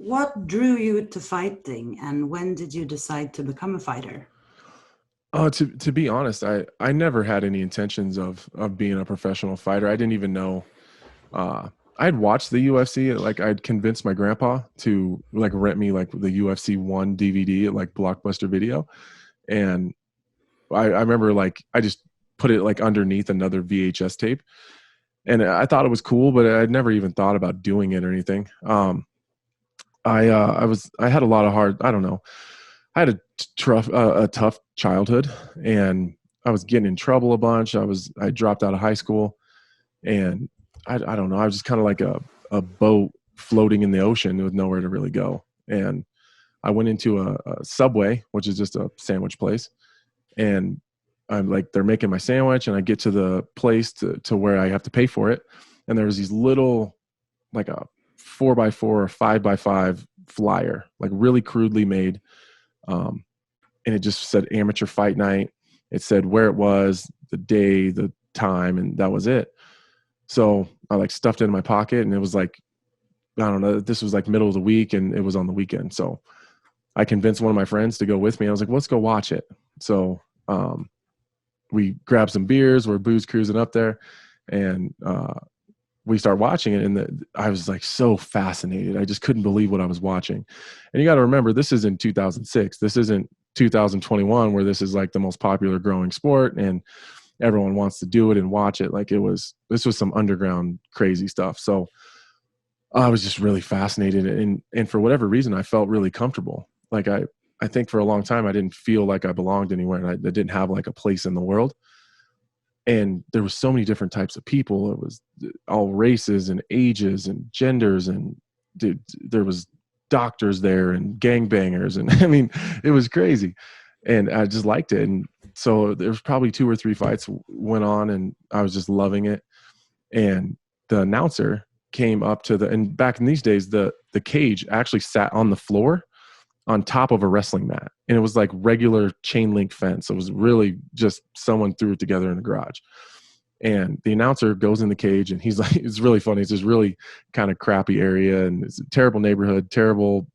what drew you to fighting, and when did you decide to become a fighter? To be honest, I never had any intentions of being a professional fighter. I didn't even know. Uh, I'd watched the UFC. Like I'd convinced my grandpa to like rent me like the UFC one DVD at like Blockbuster Video, and I remember like I just put it like underneath another VHS tape, and I thought it was cool, but I'd never even thought about doing it or anything. I had a lot of hard. I don't know. I had a tough childhood, and I was getting in trouble a bunch. I dropped out of high school, and I don't know. I was just kind of like a boat floating in the ocean with nowhere to really go. And I went into a Subway, which is just a sandwich place, and I'm like, they're making my sandwich, and I get to the place to where I have to pay for it, and there was these little like a 4x4 or 5x5 flyer, like really crudely made. Um, and it just said amateur fight night. It said where it was, the day, the time, and that was it. So I like stuffed it in my pocket, and it was like, I don't know, this was like middle of the week, and it was on the weekend. So I convinced one of my friends to go with me. I was like, let's go watch it. So we grabbed some beers. We're booze cruising up there, and we start watching it, and I was like so fascinated. I just couldn't believe what I was watching. And you got to remember, this is in 2006. This isn't 2021 where this is like the most popular growing sport and everyone wants to do it and watch it. Like this was some underground crazy stuff. So I was just really fascinated. And for whatever reason, I felt really comfortable. Like I think for a long time, I didn't feel like I belonged anywhere, and I didn't have like a place in the world. And there was so many different types of people. It was all races and ages and genders, and dude, there was doctors there and gangbangers, and I mean, it was crazy, and I just liked it. And so there was probably 2 or 3 fights went on, and I was just loving it. And the announcer came up to and back in these days, the cage actually sat on the floor on top of a wrestling mat, and it was like regular chain link fence. It was really just someone threw it together in the garage. And the announcer goes in the cage, and he's like, it's really funny. It's this really kind of crappy area, and it's a terrible neighborhood, terrible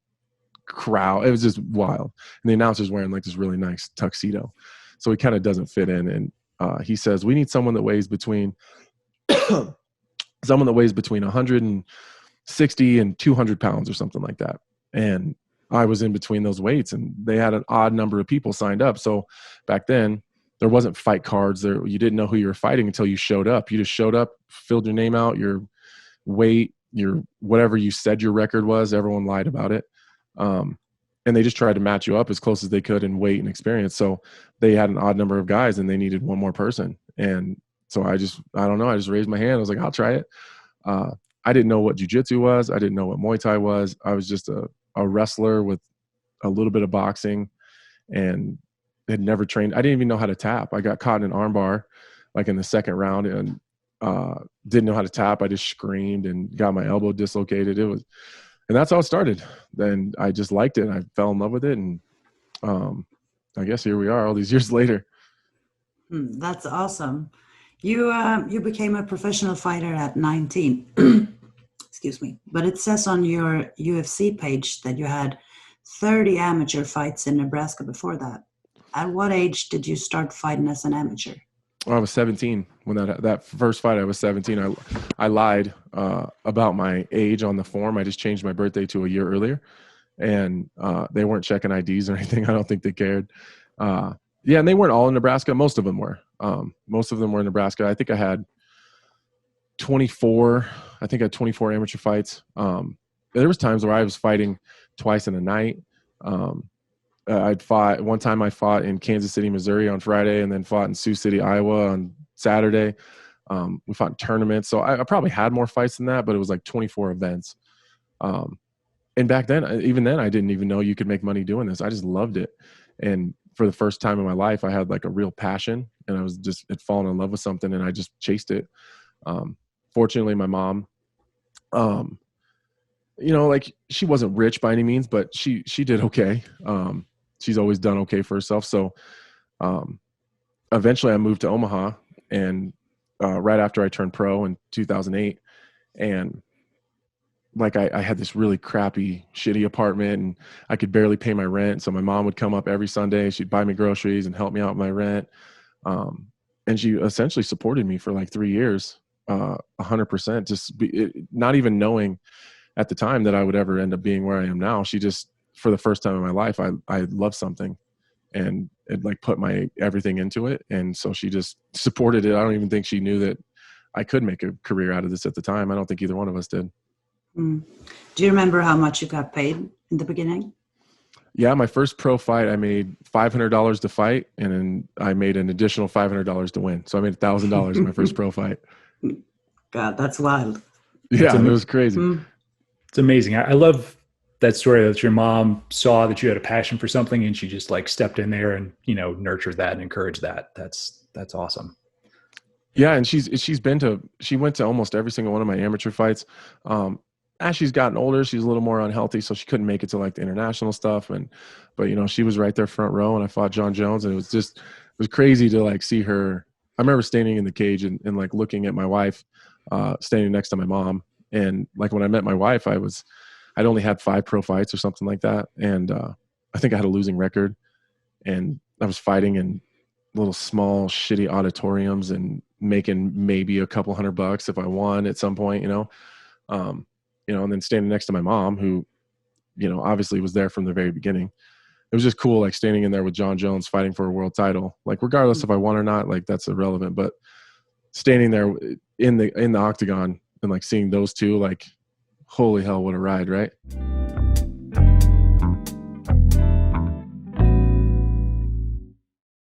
crowd. It was just wild. And the announcer's wearing like this really nice tuxedo, so he kind of doesn't fit in. And he says, we need someone that weighs between 160 and 200 pounds or something like that. And I was in between those weights, and they had an odd number of people signed up. So back then there wasn't fight cards there. You didn't know who you were fighting until you showed up. You just showed up, filled your name out, your weight, your whatever you said your record was. Everyone lied about it. And they just tried to match you up as close as they could in weight and experience. So they had an odd number of guys, and they needed one more person. And so I don't know. I just raised my hand. I was like, I'll try it. I didn't know what jiu-jitsu was. I didn't know what Muay Thai was. I was just a wrestler with a little bit of boxing, and had never trained. I didn't even know how to tap. I got caught in an armbar like in the second round, and didn't know how to tap. I just screamed and got my elbow dislocated. And that's how it started. Then I just liked it, and I fell in love with it. And I guess here we are all these years later. That's awesome. You became a professional fighter at 19. Excuse me. But it says on your UFC page that you had 30 amateur fights in Nebraska before that. At what age did you start fighting as an amateur? I was 17 when that first fight. I was 17. I lied about my age on the form. I just changed my birthday to a year earlier, and they weren't checking IDs or anything. I don't think they cared. Yeah, and they weren't all in Nebraska. Most of them were. Most of them were in Nebraska. I think I had 24. I think I had 24 amateur fights. There was times where I was fighting twice in a night. I'd fought one time. I fought in Kansas City, Missouri on Friday, and then fought in Sioux City, Iowa on Saturday. We fought in tournaments, so I probably had more fights than that, but it was like 24 events. And back then, even then, I didn't even know you could make money doing this. I just loved it, and for the first time in my life, I had like a real passion, and I was just had fallen in love with something, and I just chased it. Fortunately, my mom, like she wasn't rich by any means, but she did okay. She's always done okay for herself. So eventually I moved to Omaha, and right after I turned pro in 2008, and like I had this really crappy, shitty apartment, and I could barely pay my rent. So my mom would come up every Sunday. She'd buy me groceries and help me out with my rent. And she essentially supported me for like 3 years, 100%, not even knowing at the time that I would ever end up being where I am now. She just, for the first time in my life, I loved something and it like put my everything into it. And so she just supported it. I don't even think she knew that I could make a career out of this at the time. I don't think either one of us did. Mm. Do you remember how much you got paid in the beginning? Yeah, my first pro fight, I made $500 to fight, and then I made an additional $500 to win. So I made $1,000 in my first pro fight. God, that's wild. Yeah, it was crazy. Mm. It's amazing. I love that story that your mom saw that you had a passion for something and she just like stepped in there and, you know, nurtured that and encouraged that. That's awesome. Yeah. And she went to almost every single one of my amateur fights. As she's gotten older, she's a little more unhealthy, so she couldn't make it to like the international stuff. But you know, she was right there front row, and I fought Jon Jones, and it was crazy to like see her. I remember standing in the cage and like looking at my wife, standing next to my mom. And like when I met my wife, I'd only had 5 pro fights or something like that. And I think I had a losing record, and I was fighting in little small shitty auditoriums and making maybe a couple $100 if I won at some point, you know, and then standing next to my mom, who, you know, obviously was there from the very beginning. It was just cool, like standing in there with Jon Jones fighting for a world title, like regardless if I won or not, like that's irrelevant, but standing there in the octagon and like seeing those two, like, holy hell, what a ride, right?